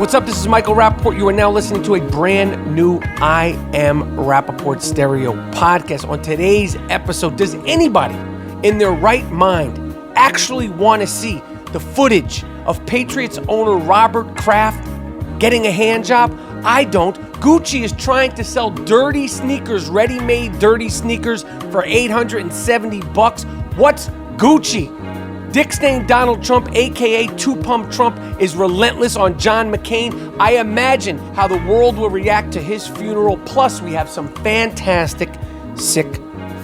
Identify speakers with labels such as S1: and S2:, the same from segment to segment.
S1: What's up? This is Michael Rapaport. You are now listening to a brand new I Am Rapaport stereo podcast. On today's episode, does anybody in their right mind actually want to see the footage of Patriots owner Robert Kraft getting a hand job? I don't. Gucci is trying to sell dirty sneakers, ready-made dirty sneakers for $870. What's Gucci? Dick-stained Donald Trump, a.k.a. Two-Pump Trump, is relentless on John McCain. I imagine how the world will react to his funeral. Plus, we have some fantastic sick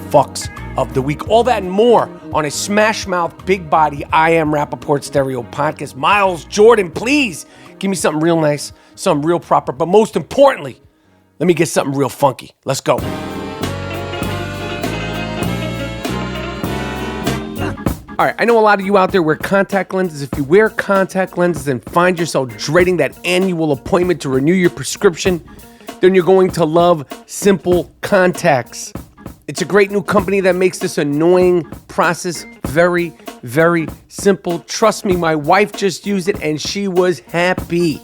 S1: fucks of the week. All that and more on a smash-mouth, big-body I Am Rapaport stereo podcast. Miles Jordan, please give me something real nice, something real proper. But most importantly, let me get something real funky. Let's go. All right, I know a lot of you out there wear contact lenses. If you wear contact lenses and find yourself dreading that annual appointment to renew your prescription, then you're going to love Simple Contacts. It's a great new company that makes this annoying process very, very simple. Trust me, my wife just used it and she was happy.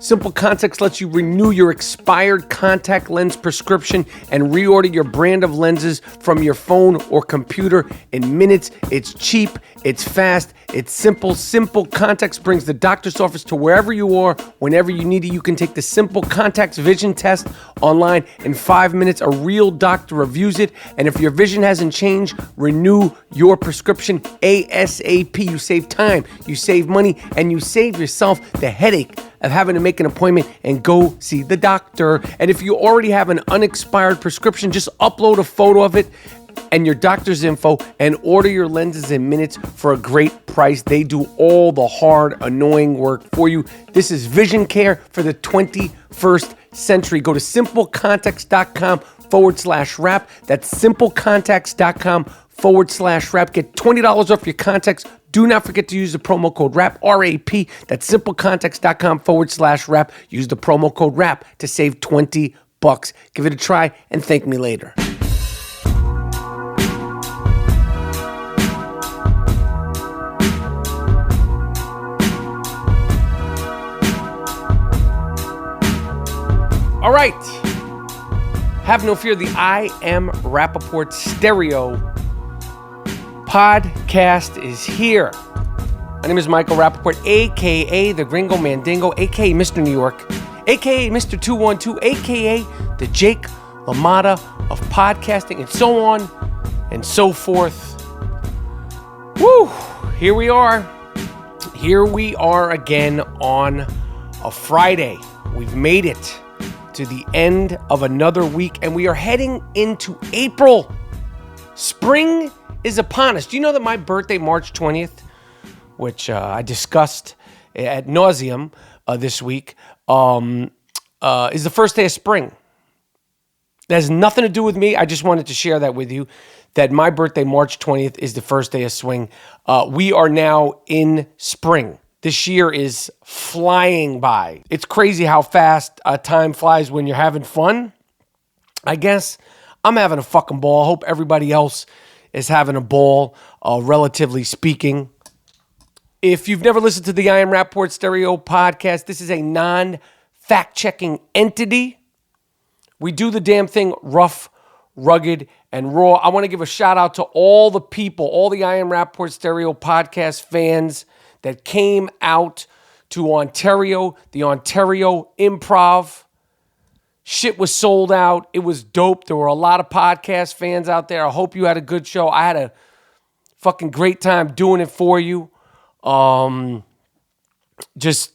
S1: Simple Contacts lets you renew your expired contact lens prescription and reorder your brand of lenses from your phone or computer in minutes. It's cheap, it's fast, it's simple. Simple Contacts brings the doctor's office to wherever you are, whenever you need it. You can take the Simple Contacts vision test online in 5 minutes. A real doctor reviews it, and if your vision hasn't changed, renew your prescription ASAP. You save time, you save money, and you save yourself the headache of having to make an appointment and go see the doctor. And if you already have an unexpired prescription, just upload a photo of it and your doctor's info and order your lenses in minutes for a great price. They do all the hard, annoying work for you. This is vision care for the 21st century. Go to simplecontacts.com/rap. That's simplecontacts.com/rap. Get $20 off your contacts. Do not forget to use the promo code RAP, R-A-P. That's simplecontacts.com/rap. Use the promo code RAP to save $20. Give it a try and thank me later. All right. Have no fear. The I Am Rapaport stereo podcast is here. My name is Michael Rapaport, a.k.a. the Gringo Mandingo, a.k.a. Mr. New York, a.k.a. Mr. 212, a.k.a. the Jake LaMotta of podcasting, and so on and so forth. Woo! Here we are. Here we are again on a Friday. We've made it to the end of another week, and we are heading into April. Spring is upon us. Do you know that my birthday, March 20th, which I discussed ad nauseum this week, is the first day of spring? That has nothing to do with me. I just wanted to share that with you, that my birthday, March 20th, is the first day of swing. We are now in spring. This year is flying by. It's crazy how fast time flies when you're having fun, I guess. I'm having a fucking ball. I hope everybody else is having a ball, relatively speaking. If you've never listened to the I Am Rapaport stereo podcast, this is a non-fact-checking entity. We do the damn thing rough, rugged, and raw. I want to give a shout-out to all the people, all the I Am Rapaport stereo podcast fans that came out to Ontario, the Ontario Improv. Shit was sold out. It was dope. There were a lot of podcast fans out there. I hope you had a good show. I had a fucking great time doing it for you. Just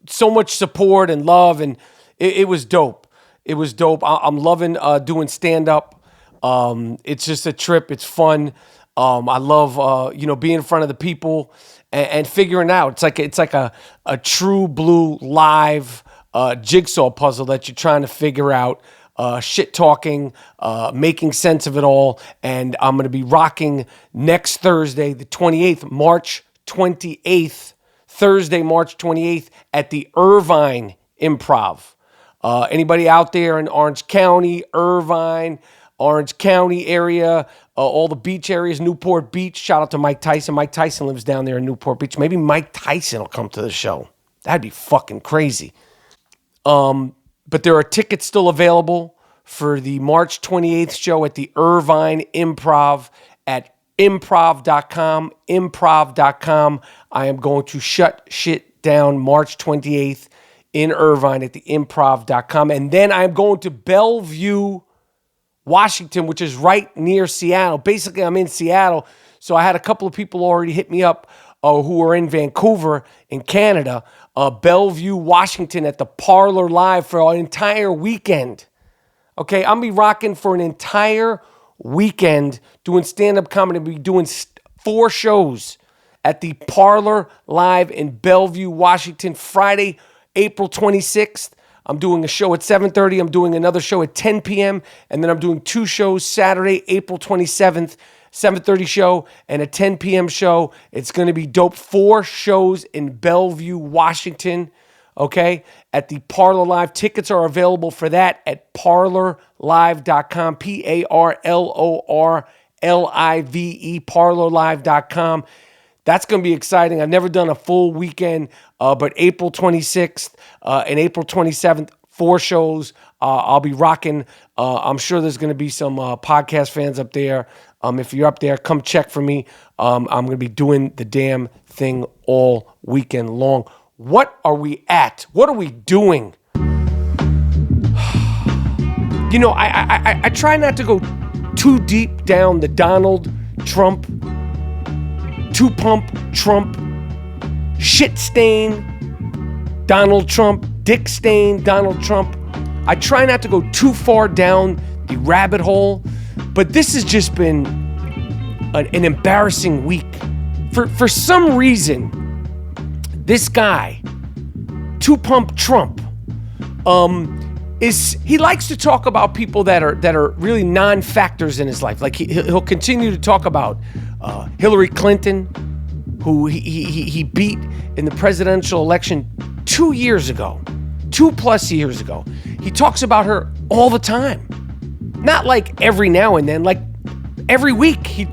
S1: so much support and love, and it was dope. It was dope. I'm loving doing stand-up. It's just a trip. It's fun. I love being in front of the people and figuring out. It's like a true blue live jigsaw puzzle that you're trying to figure out, shit talking, making sense of it all. And I'm going to be rocking next Thursday, the 28th, March 28th, Thursday, March 28th at the Irvine Improv. Anybody out there in Orange County, Irvine, Orange County area, all the beach areas, Newport Beach. Shout out to Mike Tyson. Mike Tyson lives down there in Newport Beach. Maybe Mike Tyson will come to the show. That'd be fucking crazy. But there are tickets still available for the March 28th show at the Irvine Improv at improv.com. Improv.com. I am going to shut shit down March 28th in Irvine at the improv.com. And then I'm going to Bellevue, Washington, which is right near Seattle. Basically, I'm in Seattle. So I had a couple of people already hit me up who are in Vancouver in Canada. Bellevue, Washington at the Parlor Live for an entire weekend. Okay, I'm going to be rocking for an entire weekend doing stand-up comedy. I'll be doing 4 shows at the Parlor Live in Bellevue, Washington, Friday, April 26th. I'm doing a show at 7:30. I'm doing another show at 10 p.m. And then I'm doing 2 shows Saturday, April 27th, 7:30 show and a 10 p.m. show. It's going to be dope. 4 shows in Bellevue, Washington, okay, at the Parlor Live. Tickets are available for that at parlorlive.com, PARLORLIVE, parlorlive.com. That's going to be exciting. I've never done a full weekend, but April 26th and April 27th, 4 shows. I'll be rocking. I'm sure there's going to be some podcast fans up there. If you're up there, come check for me. I'm going to be doing the damn thing all weekend long. What are we at? What are we doing? You know, I try not to go too deep down the Donald Trump, two-pump Trump, shit stain Donald Trump, dick stain Donald Trump. I try not to go too far down the rabbit hole, but this has just been an embarrassing week. For some reason, this guy, two-pump Trump, he likes to talk about people that are really non-factors in his life. Like he'll continue to talk about Hillary Clinton, who he beat in the presidential election 2 years ago, 2+ years ago. He talks about her all the time. Not like every now and then, like every week he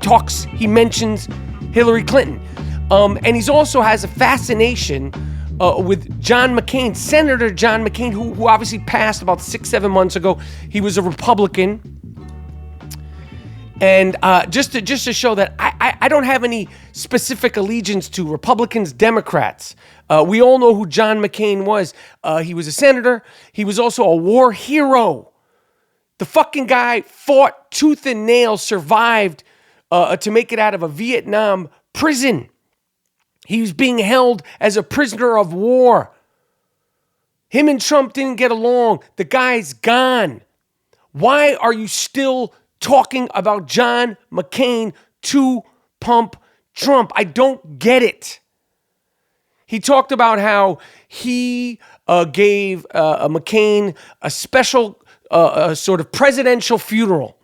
S1: mentions Hillary Clinton. And he's also has a fascination with John McCain, Senator John McCain, who obviously passed about 6-7 months ago. He was a Republican. And just to show that I don't have any specific allegiance to Republicans, Democrats. We all know who John McCain was. He was a senator. He was also a war hero. The fucking guy fought tooth and nail, survived to make it out of a Vietnam prison. He was being held as a prisoner of war. Him and Trump didn't get along. The guy's gone. Why are you still talking about John McCain to pump Trump? I don't get it. He talked about how he gave McCain a special sort of presidential funeral,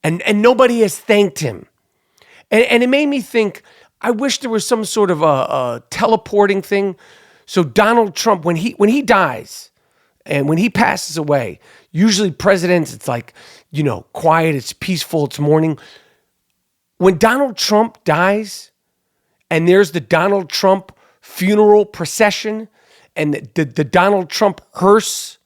S1: and nobody has thanked him. And it made me think, I wish there was some sort of a teleporting thing. So Donald Trump, when he dies and when he passes away, usually presidents, it's like, you know, quiet, it's peaceful, it's mourning. When Donald Trump dies and there's the Donald Trump funeral procession and the Donald Trump hearse,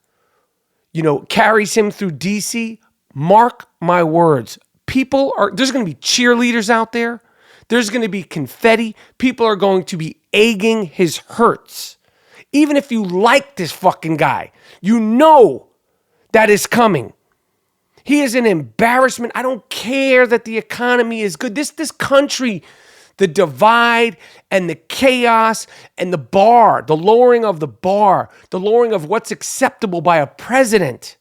S1: you know, carries him through DC, mark my words, there's going to be cheerleaders out there. There's going to be confetti. People are going to be egging his hearts. Even if you like this fucking guy, you know that is coming. He is an embarrassment. I don't care that the economy is good. This country, the divide and the chaos and the bar, the lowering of the bar, the lowering of what's acceptable by a president,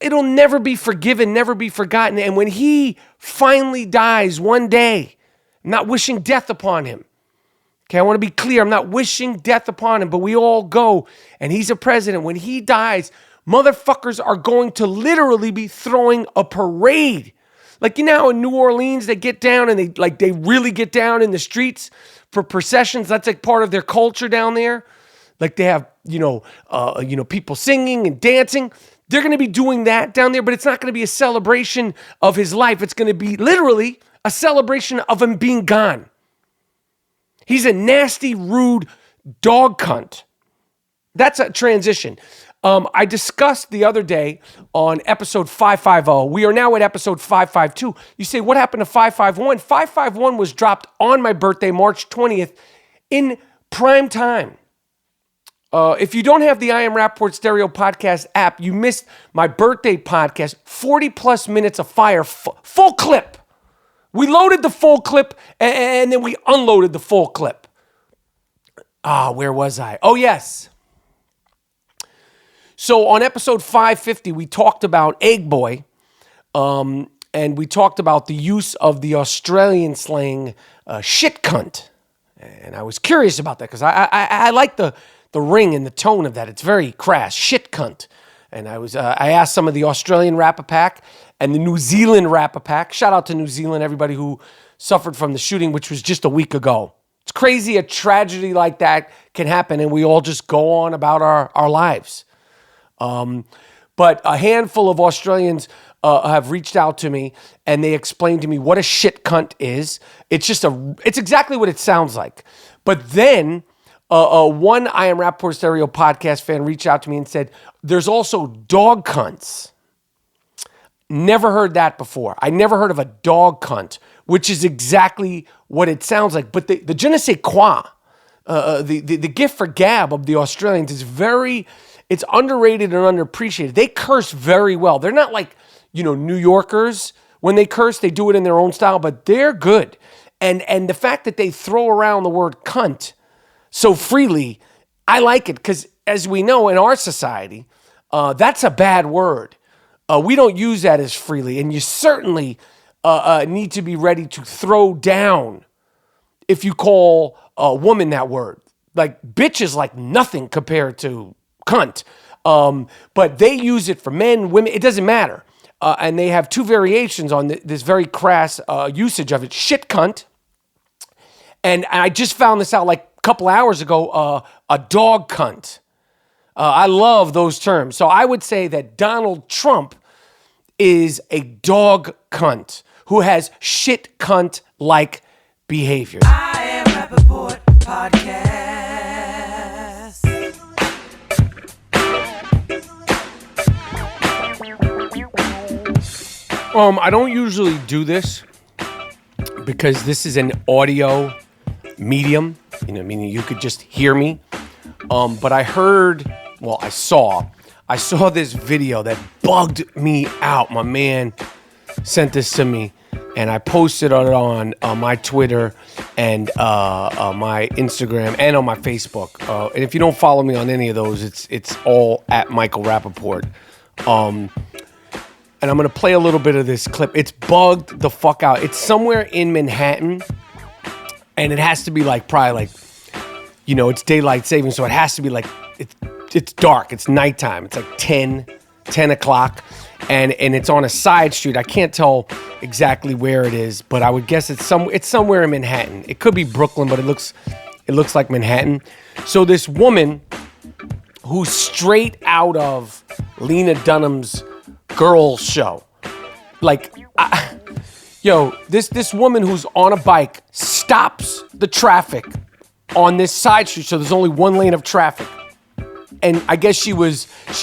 S1: it'll never be forgiven, never be forgotten. And when he finally dies one day, I'm not wishing death upon him. Okay, I want to be clear. I'm not wishing death upon him, but we all go, and he's a president. When he dies, motherfuckers are going to literally be throwing a parade. Like, you know how in New Orleans they get down and they really get down in the streets for processions. That's like part of their culture down there. Like they have, people singing and dancing. They're going to be doing that down there, but it's not going to be a celebration of his life. It's going to be literally a celebration of him being gone. He's a nasty, rude, dog cunt. That's a transition. I discussed the other day on episode 550. We are now at episode 552. You say, what happened to 551? 551 was dropped on my birthday, March 20th, in prime time. If you don't have the I Am Rapaport Stereo Podcast app, you missed my birthday podcast, 40 plus minutes of fire, full clip. We loaded the full clip and then we unloaded the full clip. Where was I? Oh, yes. So on episode 550, we talked about Egg Boy, and we talked about the use of the Australian slang shit cunt. And I was curious about that because I like the ring and the tone of that. It's very crass, shit cunt. And I asked some of the Australian Rappapack and the New Zealand Rappapack. Shout out to New Zealand, everybody who suffered from the shooting, which was just a week ago. It's crazy a tragedy like that can happen and we all just go on about our lives. But a handful of Australians have reached out to me and they explained to me what a shit cunt is. It's exactly what it sounds like. But then one I Am Rapaport Stereo podcast fan reached out to me and said, there's also dog cunts. Never heard that before. I never heard of a dog cunt, which is exactly what it sounds like. But the je ne sais quoi, the gift for gab of the Australians is it's underrated and underappreciated. They curse very well. They're not like, New Yorkers. When they curse, they do it in their own style, but they're good. And the fact that they throw around the word cunt so freely, I like it because as we know in our society, that's a bad word. We don't use that as freely. And you certainly need to be ready to throw down if you call a woman that word. Like bitch is like nothing compared to cunt. But they use it for men, women, it doesn't matter. And they have two variations on this very crass usage of it. Shit cunt. And I just found this out like a couple hours ago, a dog cunt. I love those terms. So I would say that Donald Trump is a dog cunt who has shit cunt-like behavior.
S2: I Am Rapaport Podcast.
S1: I don't usually do this because this is an audio medium, meaning you could just hear me. But I saw this video that bugged me out. My man sent this to me and I posted it on my Twitter and my Instagram and on my Facebook. And if you don't follow me on any of those, it's all at Michael Rapaport. And I'm going to play a little bit of this clip. It's bugged the fuck out. It's somewhere in Manhattan. And it has to be it's daylight savings. So it has to be it's dark. It's nighttime. It's like 10 o'clock. And it's on a side street. I can't tell exactly where it is. But I would guess it's somewhere in Manhattan. It could be Brooklyn, but it looks like Manhattan. So this woman who's straight out of Lena Dunham's Girls show. This woman who's on a bike stops the traffic on this side street, so there's only one lane of traffic. And I guess she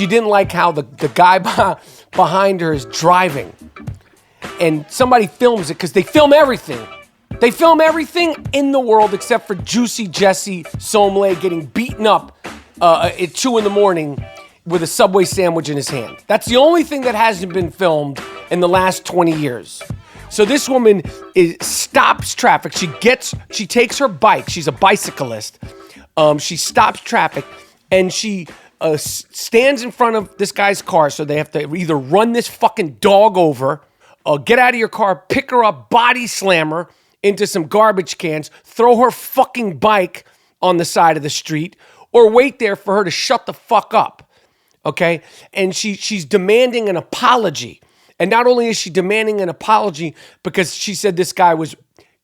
S1: didn't like how the guy behind her is driving. And somebody films it because they film everything. They film everything in the world except for Juicy Jesse Somlay getting beaten up at 2 a.m. with a Subway sandwich in his hand. That's the only thing that hasn't been filmed in the last 20 years. So this woman stops traffic. She takes her bike. She's a bicyclist. She stops traffic and she stands in front of this guy's car. So they have to either run this fucking dog over, get out of your car, pick her up, body slam her into some garbage cans, throw her fucking bike on the side of the street, or wait there for her to shut the fuck up. Okay? And she's demanding an apology. And not only is she demanding an apology because she said this guy was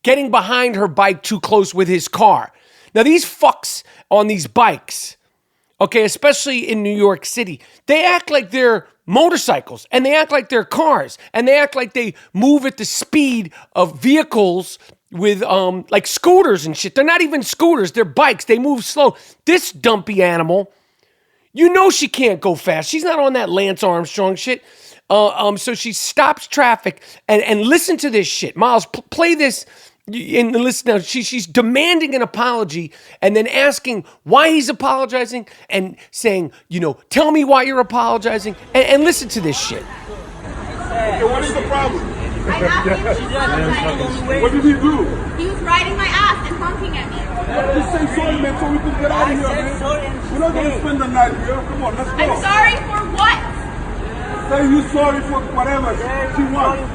S1: getting behind her bike too close with his car. Now, these fucks on these bikes, okay, especially in New York City, they act like they're motorcycles and they act like they're cars and they act like they move at the speed of vehicles like scooters and shit. They're not even scooters. They're bikes. They move slow. This dumpy animal, you know she can't go fast. She's not on that Lance Armstrong shit. So she stops traffic and listen to this shit. Miles, play this and listen now. She's demanding an apology and then asking why he's apologizing and saying, tell me why you're apologizing and listen to this shit.
S3: Okay, what is the problem?
S4: I asked him to stop.
S3: What did he do?
S4: He was riding my ass and honking at me.
S3: Just say sorry, man, so we can get out of here, man. We're not going to spend the night here. Come on, let's go.
S4: I'm sorry for what?
S3: Say you sorry for whatever she wants.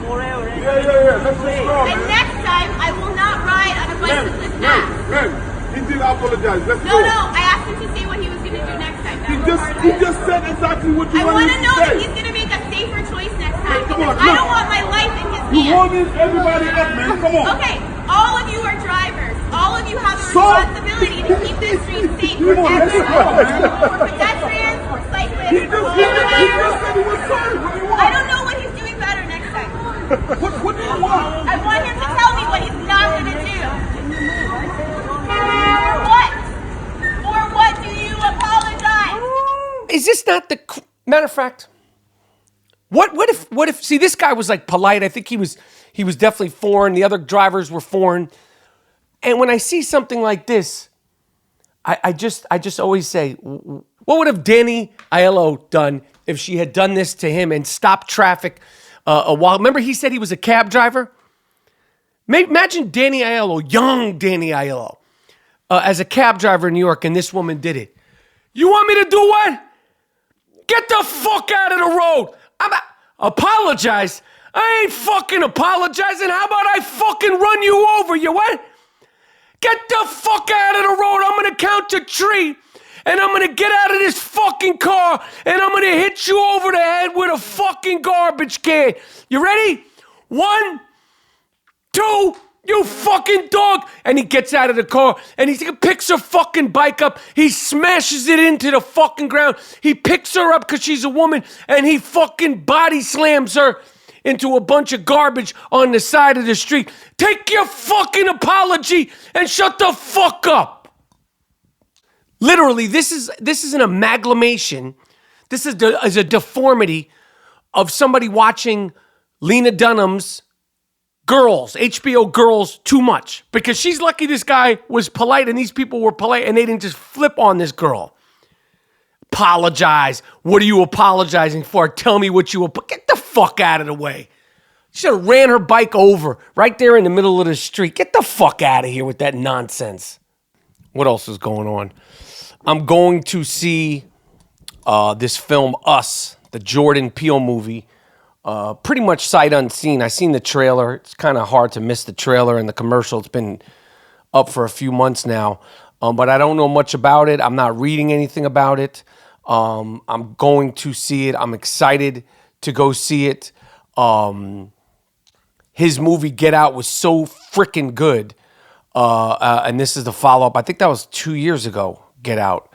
S5: Forever.
S3: Yeah. Let's just go,
S4: And
S3: man.
S4: next time, I will not ride on a bike with this ass.
S3: Man, he did apologize. Let's go.
S4: No, I asked him to say what he was going to do next time.
S3: He just said exactly what you
S4: I
S3: wanted
S4: want
S3: to
S4: to know
S3: say.
S4: that he's going to make a safer choice next time.
S3: Hey, come on,
S4: I
S3: look.
S4: don't want my life in his
S3: You
S4: hands.
S3: holding everybody up, man. Come on.
S4: Okay, all of you are drivers. All of you have a
S3: So-
S4: responsibility to keep this street safe for
S3: Come on, let's go,
S4: everyone.
S3: man.
S4: For pedestrians, for cyclists,
S3: He
S4: for
S3: just said
S4: motorists.
S3: he was sorry. What do you want?
S4: I don't know what he's doing better next time.
S3: What do you want?
S4: I want him to tell me what he's not going to do. For what? For what do you apologize?
S1: Is this not the matter of fact? What if? See, this guy was like polite. I think he was definitely foreign. The other drivers were foreign. And when I see something like this, I just always say, what would have Danny Aiello done if she had done this to him and stopped traffic a while? Remember, he said he was a cab driver. Imagine Danny Aiello, young Danny Aiello, as a cab driver in New York, and this woman did it. You want me to do what? Get the fuck out of the road. Apologize? I ain't fucking apologizing. How about I fucking run you over? You what? Get the fuck out of the road. I'm gonna count to 3, and I'm gonna get out of this fucking car, and I'm gonna hit you over the head with a fucking garbage can. You ready? 1, 2, you fucking dog. And he gets out of the car and he picks her fucking bike up. He smashes it into the fucking ground. He picks her up because she's a woman and he fucking body slams her into a bunch of garbage on the side of the street. Take your fucking apology and shut the fuck up. Literally, this is an amalgamation. This is a deformity of somebody watching Lena Dunham's Girls, HBO Girls, too much. Because she's lucky this guy was polite and these people were polite and they didn't just flip on this girl. Apologize. What are you apologizing for? Tell me what you... Get the fuck out of the way. She should have ran her bike over right there in the middle of the street. Get the fuck out of here with that nonsense. What else is going on? I'm going to see this film, Us, the Jordan Peele movie. Pretty much sight unseen. I seen the trailer. It's kind of hard to miss the trailer and the commercial. It's been up for a few months now, but I don't know much about it. I'm not reading anything about it. I'm going to see it. I'm excited to go see it. His movie Get Out was so freaking good, and this is the follow-up. I think that was 2 years ago, Get Out.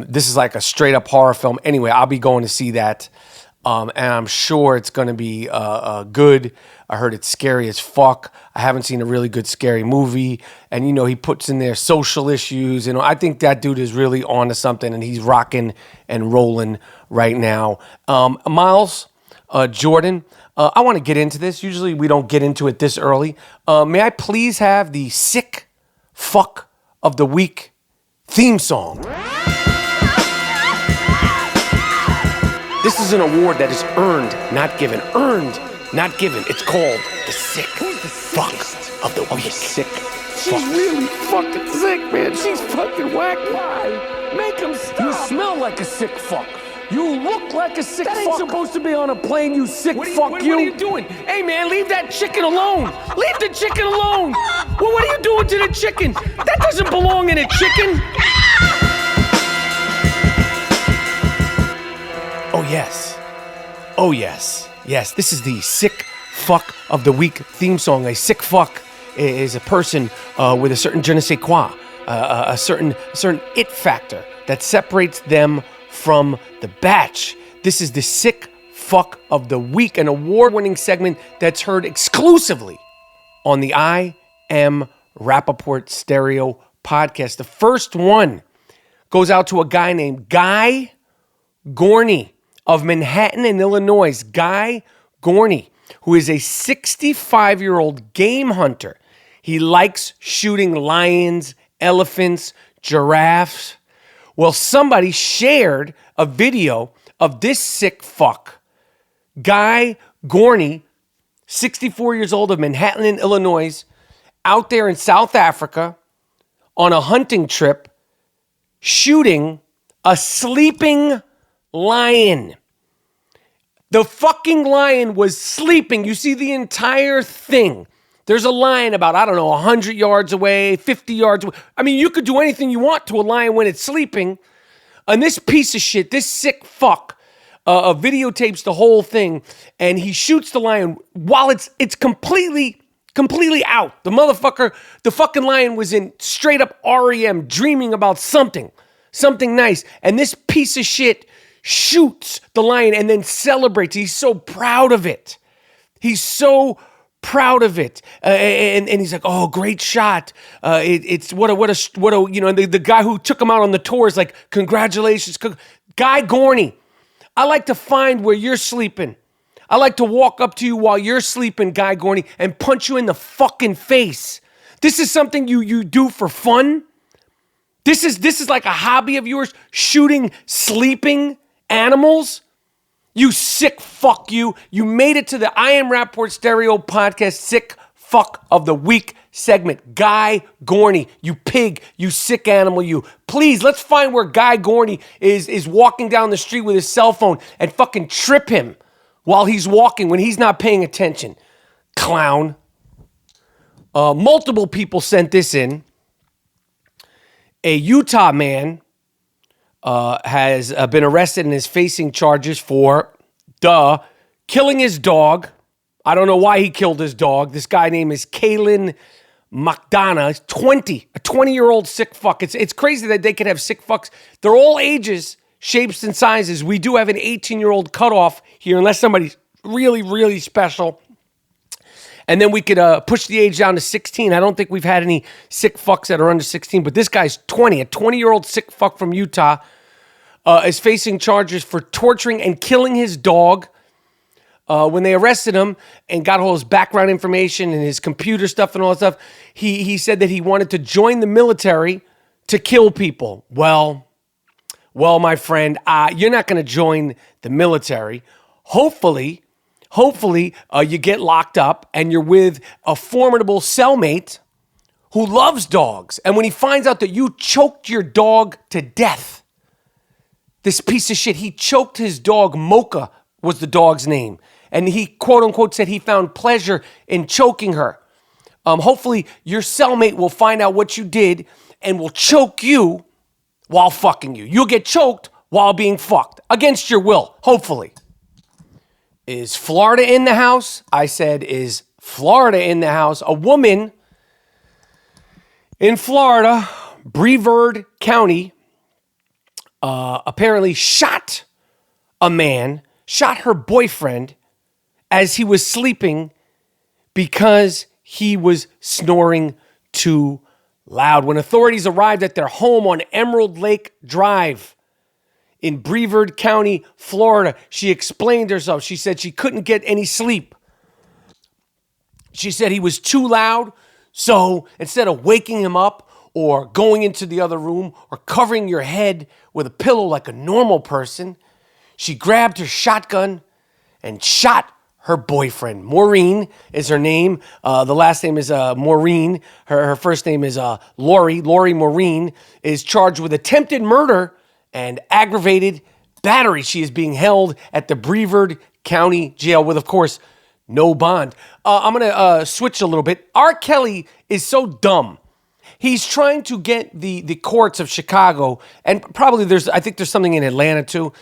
S1: This is like a straight-up horror film. Anyway, I'll be going to see that. And I'm sure it's going to be good. I heard it's scary as fuck. I haven't seen a really good scary movie. And, he puts in there social issues. I think that dude is really on to something, and he's rocking and rolling right now. Miles, Jordan, I want to get into this. Usually we don't get into it this early. May I please have the Sick Fuck of the Week theme song? This is an award that is earned, not given. Earned, not given. It's called the Sick Fuck of the Week. She's really fucking sick, man. She's fucking whack. Why? Make him stop. You smell like a sick fuck. You look like a sick fuck. That ain't supposed to be on a plane, you sick fuck. What are you doing? Hey, man, leave that chicken alone. Leave the chicken alone. Well, what are you doing to the chicken? That doesn't belong in a chicken. Oh, yes. Yes, this is the Sick Fuck of the Week theme song. A sick fuck is a person with a certain je ne sais quoi, a certain it factor that separates them from the batch. This is the Sick Fuck of the Week, an award-winning segment that's heard exclusively on the I Am Rapaport Stereo podcast. The first one goes out to a guy named Guy Gorney of Manhattan in Illinois. Guy Gorney, who is a 65-year-old game hunter. He likes shooting lions, elephants, giraffes. Well, somebody shared a video of this sick fuck, Guy Gorney, 64 years old of Manhattan in Illinois, out there in South Africa on a hunting trip, shooting a sleeping lion. The fucking lion was sleeping. You see the entire thing. There's a lion about, 100 yards away, 50 yards away. I mean, you could do anything you want to a lion when it's sleeping. And this piece of shit, this sick fuck, videotapes the whole thing, and he shoots the lion while it's completely out. The fucking lion was in straight up REM, dreaming about something nice. And this piece of shit shoots the lion and then celebrates. He's so proud of it. He's so proud of it. And he's like, oh, great shot. It's what a, and the guy who took him out on the tour is like, congratulations. Guy Gorney, I like to find where you're sleeping. I like to walk up to you while you're sleeping, Guy Gorney, and punch you in the fucking face. This is something you do for fun. This is like a hobby of yours, shooting sleeping animals. You sick fuck you. You made it to the I Am Rapaport Stereo podcast sick fuck of the week segment. Guy Gorney, you pig, you sick animal, you. Please, let's find where Guy Gorney is walking down the street with his cell phone and fucking trip him while he's walking when he's not paying attention. Clown. Multiple people sent this in. A Utah man has been arrested and is facing charges for, killing his dog. I don't know why he killed his dog. This guy name is Kalen McDonough. He's 20, a 20-year-old sick fuck. It's crazy that they could have sick fucks. They're all ages, shapes, and sizes. We do have an 18-year-old cutoff here, unless somebody's really, really special. And then we could push the age down to 16. I don't think we've had any sick fucks that are under 16, but this guy's 20, a 20-year-old sick fuck from Utah, is facing charges for torturing and killing his dog. When they arrested him and got all his background information and his computer stuff and all that stuff, he said that he wanted to join the military to kill people. Well, my friend, you're not going to join the military. Hopefully, you get locked up and you're with a formidable cellmate who loves dogs. And when he finds out that you choked your dog to death, this piece of shit, he choked his dog. Mocha was the dog's name. And he, quote unquote, said he found pleasure in choking her. Hopefully your cellmate will find out what you did and will choke you while fucking you. You'll get choked while being fucked against your will, hopefully. Is Florida in the house? I said, is Florida in the house? A woman in Florida, Brevard County, apparently shot her boyfriend as he was sleeping because he was snoring too loud. When authorities arrived at their home on Emerald Lake Drive in Brevard County, Florida, she explained herself. She said she couldn't get any sleep. She said he was too loud, so instead of waking him up or going into the other room or covering your head with a pillow like a normal person, she grabbed her shotgun and shot her boyfriend. Maureen is her name. The last name is Maureen. Her first name is Lori. Lori Maureen is charged with attempted murder and aggravated battery. She is being held at the Brevard County Jail with, of course, no bond. I'm going to switch a little bit. R. Kelly is so dumb. He's trying to get the courts of Chicago, and probably I think there's something in Atlanta too,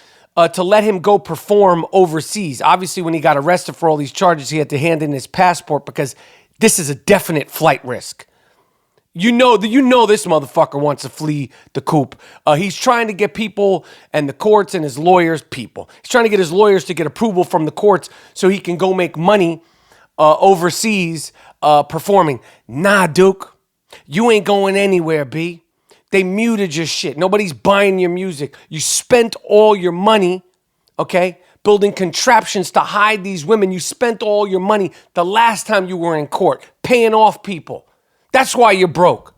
S1: to let him go perform overseas. Obviously, when he got arrested for all these charges, he had to hand in his passport because this is a definite flight risk. You know this motherfucker wants to flee the coop. He's trying to get people and the courts and his lawyers, He's trying to get his lawyers to get approval from the courts so he can go make money overseas performing. Nah, Duke, you ain't going anywhere, B. They muted your shit. Nobody's buying your music. You spent all your money, okay, building contraptions to hide these women. You spent all your money the last time you were in court, paying off people. That's why you're broke,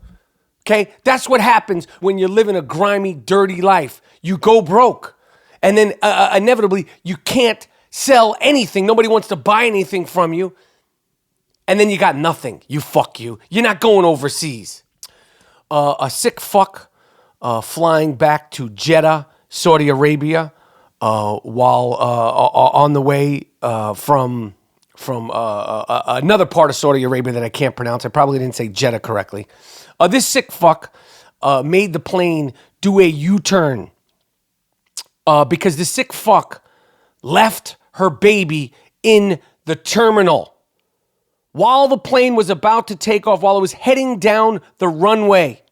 S1: okay? That's what happens when you're living a grimy, dirty life. You go broke. And then inevitably, you can't sell anything. Nobody wants to buy anything from you. And then you got nothing. Fuck you. You're not going overseas. A sick fuck flying back to Jeddah, Saudi Arabia, while on the way from another part of Saudi Arabia that I can't pronounce. I probably didn't say Jeddah correctly. This sick fuck made the plane do a U-turn because the sick fuck left her baby in the terminal. While the plane was about to take off, while it was heading down the runway,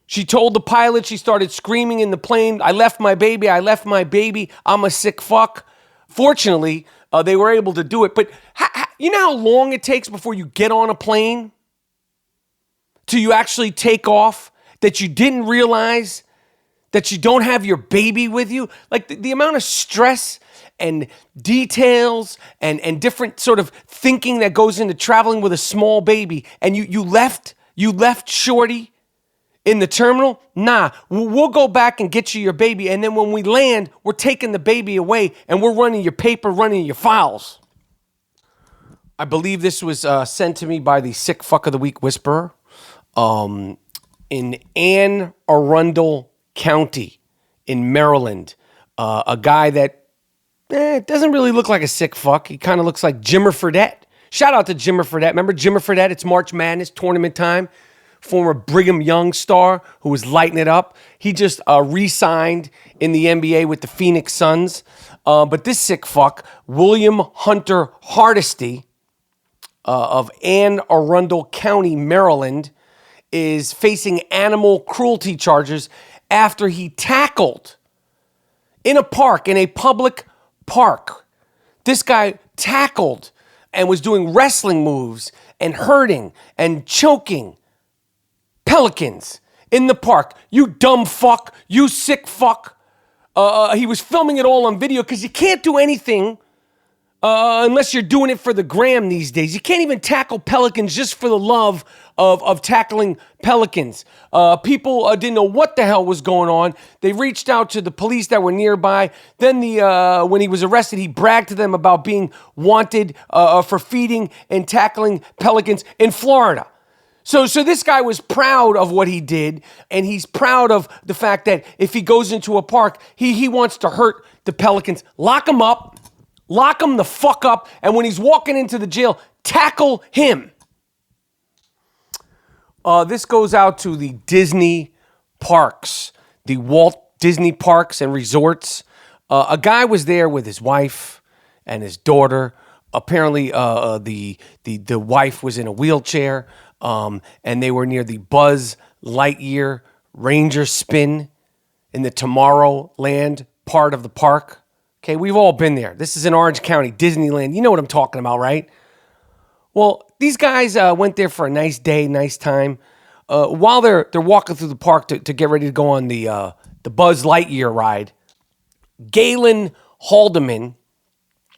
S1: she told the pilot, she started screaming in the plane, I left my baby, I'm a sick fuck. Fortunately, they were able to do it. But you know how long it takes before you get on a plane? Till you actually take off? That you didn't realize that you don't have your baby with you? Like the amount of stress and details and different sort of thinking that goes into traveling with a small baby, and you left Shorty in the terminal? Nah, we'll go back and get you your baby, and then when we land, we're taking the baby away, and we're running your paper, running your files. I believe this was sent to me by the Sick Fuck of the Week Whisperer in Anne Arundel County in Maryland. A guy that doesn't really look like a sick fuck. He kind of looks like Jimmer Fredette. Shout out to Jimmer Fredette. Remember Jimmer Fredette? It's March Madness tournament time. Former Brigham Young star who was lighting it up. He just re-signed in the NBA with the Phoenix Suns. But this sick fuck, William Hunter Hardesty of Anne Arundel County, Maryland, is facing animal cruelty charges after he tackled in a park, in a public park. This guy tackled and was doing wrestling moves and hurting and choking pelicans in the park. You dumb fuck. You sick fuck. He was filming it all on video because you can't do anything unless you're doing it for the gram these days. You can't even tackle pelicans just for the love of tackling pelicans. People didn't know what the hell was going on. They reached out to the police that were nearby. Then when he was arrested, he bragged to them about being wanted for feeding and tackling pelicans in Florida. So this guy was proud of what he did, and he's proud of the fact that if he goes into a park, he wants to hurt the pelicans. Lock him up. Lock him the fuck up, and when he's walking into the jail, tackle him. This goes out to the Disney parks, the Walt Disney Parks and Resorts. A guy was there with his wife and his daughter. Apparently, the wife was in a wheelchair, and they were near the Buzz Lightyear Ranger Spin in the Tomorrowland part of the park. Okay, we've all been there. This is in Orange County, Disneyland. You know what I'm talking about, right? Well, these guys went there for a nice day, nice time. While they're walking through the park to get ready to go on the Buzz Lightyear ride, Galen Haldeman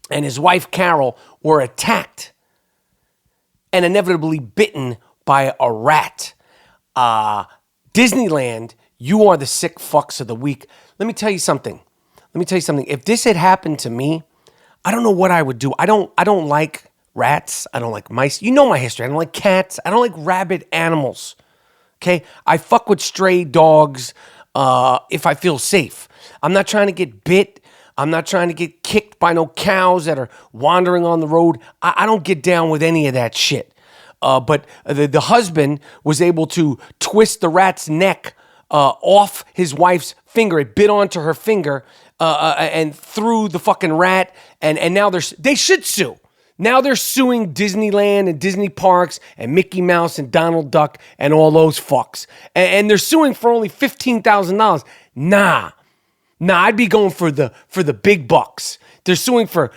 S1: and his wife Carol were attacked and inevitably bitten by a rat. Disneyland, you are the sick fucks of the week. Let me tell you something. If this had happened to me, I don't know what I would do. I don't like rats. I don't like mice. You know my history. I don't like cats. I don't like rabid animals. Okay? I fuck with stray dogs if I feel safe. I'm not trying to get bit. I'm not trying to get kicked by no cows that are wandering on the road. I don't get down with any of that shit. But the husband was able to twist the rat's neck off his wife's finger. It bit onto her finger and threw the fucking rat. And now they should sue. Now they're suing Disneyland and Disney Parks and Mickey Mouse and Donald Duck and all those fucks. And they're suing for only $15,000. Nah, I'd be going for the big bucks. They're suing for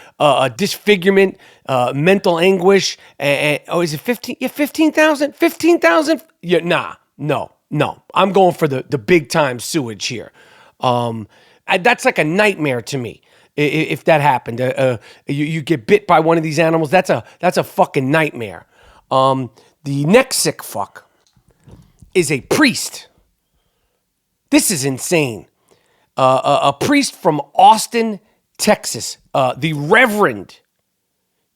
S1: disfigurement, mental anguish, and is it 15? Yeah, 15,000? 15,000? Yeah, no. I'm going for the big time sewage here. That's like a nightmare to me. If that happened, you get bit by one of these animals, that's a fucking nightmare. The next sick fuck is a priest. This is insane. A priest from Austin, Texas, the Reverend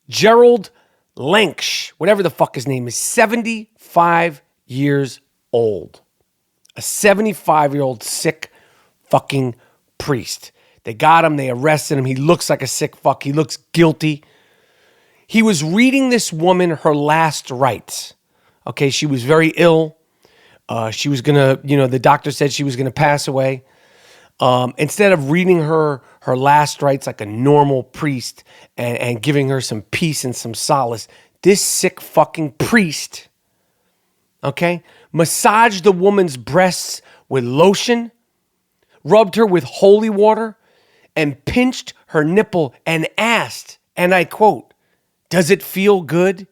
S1: Gerald Lenksch, whatever the fuck his name is, 75 years old. A 75-year-old sick fucking priest. They got him, they arrested him. He looks like a sick fuck. He looks guilty. He was reading this woman her last rites. Okay, she was very ill. She was gonna, the doctor said she was gonna pass away. Instead of reading her last rites like a normal priest and giving her some peace and some solace, this sick fucking priest, okay, massaged the woman's breasts with lotion, rubbed her with holy water, and pinched her nipple and asked, and I quote, "Does it feel good?"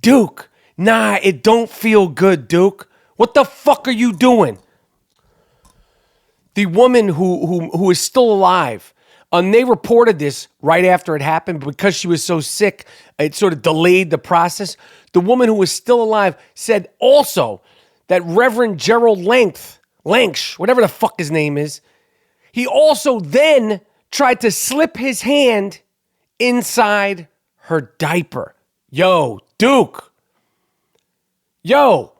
S1: Duke, nah, it don't feel good, Duke. What the fuck are you doing? The woman who is still alive, they reported this right after it happened, but because she was so sick, it sort of delayed the process. The woman who was still alive said also that Reverend Gerald Lenksch, whatever the fuck his name is, he also then tried to slip his hand inside her diaper. Yo, Duke. Yo,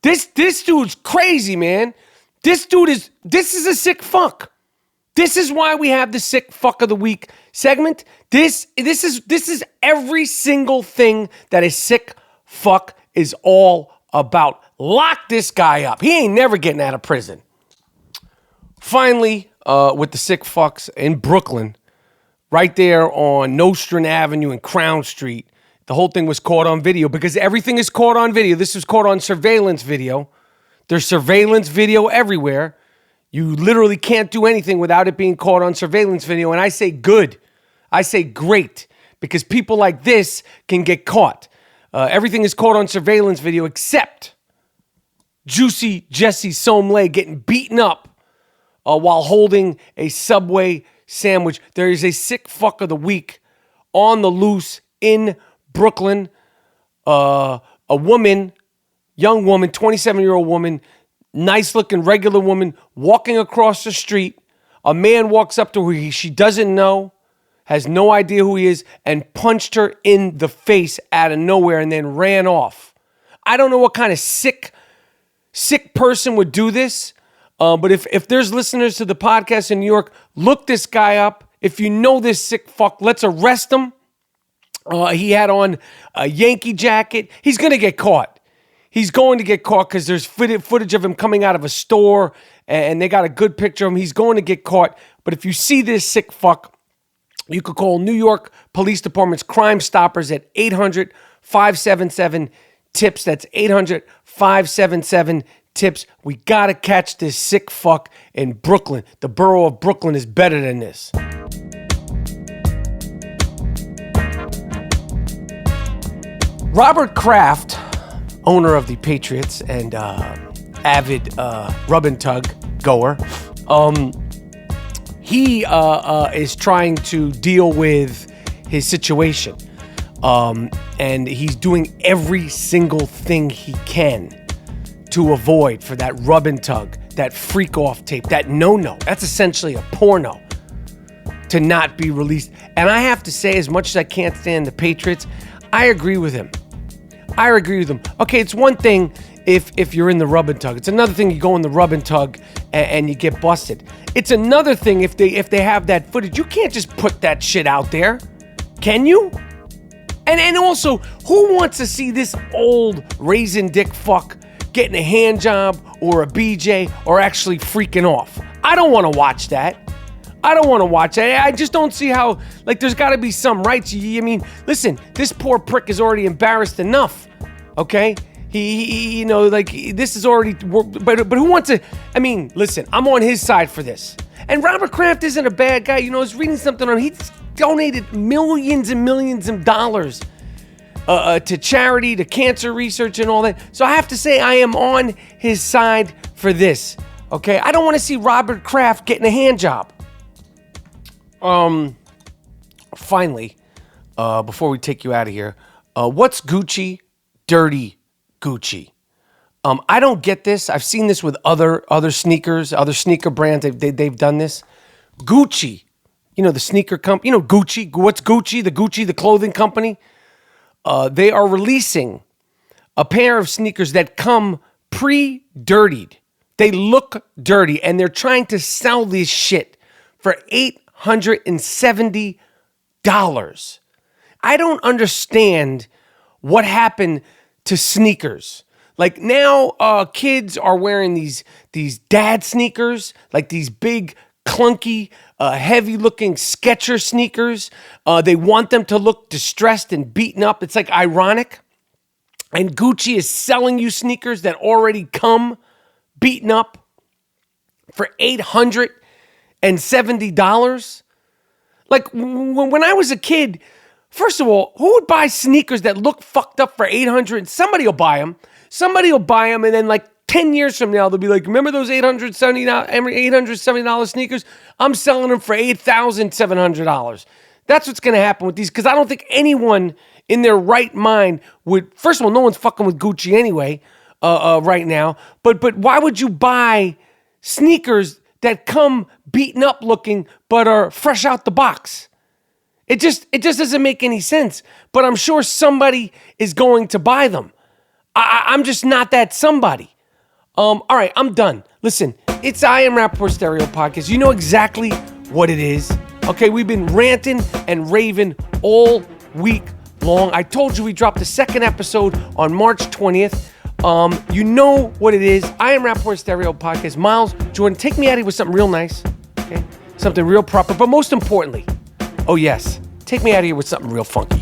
S1: this dude's crazy, man. This is a sick fuck. This is why we have the sick fuck of the week segment. This is every single thing that a sick fuck is all about. Lock this guy up. He ain't never getting out of prison. Finally, with the sick fucks in Brooklyn, right there on Nostrand Avenue and Crown Street, the whole thing was caught on video because everything is caught on video. This was caught on surveillance video. There's surveillance video everywhere. You literally can't do anything without it being caught on surveillance video. And I say good. I say great, because people like this can get caught. Everything is caught on surveillance video except Juicy Jesse Somlay getting beaten up while holding a Subway sandwich. There is a sick fuck of the week on the loose in Brooklyn. A woman, young woman, 27-year-old woman, nice looking regular woman, walking across the street. A man walks up to her she doesn't know, has no idea who he is, and punched her in the face out of nowhere and then ran off. I don't know what kind of sick person would do this, but if there's listeners to the podcast in New York, look this guy up. If you know this sick fuck, let's arrest him. He had on a Yankee jacket. He's going to get caught. He's going to get caught because there's footage of him coming out of a store, and they got a good picture of him. He's going to get caught. But if you see this sick fuck, you could call New York Police Department's Crime Stoppers at 800-577-TIPS. That's 800-577-TIPS. We got to catch this sick fuck in Brooklyn. The borough of Brooklyn is better than this. Robert Kraft, owner of the Patriots and avid rub and tug goer, he is trying to deal with his situation. And he's doing every single thing he can to avoid for that rub and tug, that freak off tape, that no. That's essentially a porno to not be released. And I have to say, as much as I can't stand the Patriots, I agree with him. Okay, it's one thing if you're in the rub and tug. It's another thing you go in the rub and tug and you get busted. It's another thing if they have that footage. You can't just put that shit out there, can you? And also, who wants to see this old raisin dick fuck getting a hand job or a BJ or actually freaking off? I don't want to watch that. I just don't see how, there's got to be some rights. I mean, listen, this poor prick is already embarrassed enough, okay? He this is already, but who wants to, listen, I'm on his side for this. And Robert Kraft isn't a bad guy. I was reading something on him. donated millions and millions of dollars to charity, to cancer research and all that. So I have to say I am on his side for this. Okay, I don't want to see Robert Kraft getting a hand job. Finally, before we take you out of here, what's Gucci? Dirty Gucci. I don't get this. I've seen this with other sneakers, other sneaker brands. They've done this. Gucci, the sneaker company. Gucci. What's Gucci? The clothing company. They are releasing a pair of sneakers that come pre-dirtied. They look dirty, and they're trying to sell this shit for $870. I don't understand what happened to sneakers. Like now, kids are wearing these dad sneakers, like these big, clunky, heavy-looking Skechers sneakers. They want them to look distressed and beaten up. It's like ironic. And Gucci is selling you sneakers that already come beaten up for $870. Like when I was a kid, first of all, who would buy sneakers that look fucked up for $800? Somebody will buy them. Somebody will buy them, and then like 10 years from now, they'll be like, remember those $870 sneakers? I'm selling them for $8,700. That's what's going to happen with these, because I don't think anyone in their right mind would, first of all, no one's fucking with Gucci anyway right now, but why would you buy sneakers that come beaten up looking but are fresh out the box? It just doesn't make any sense, but I'm sure somebody is going to buy them. I'm just not that somebody. All right, I'm done. Listen, it's I Am Rapaport Stereo Podcast. You know exactly what it is. Okay, we've been ranting and raving all week long. I told you we dropped the second episode on March 20th. You know what it is. I Am Rapaport Stereo Podcast. Miles, Jordan, take me out of here with something real nice. Okay, something real proper. But most importantly, oh yes, take me out of here with something real funky.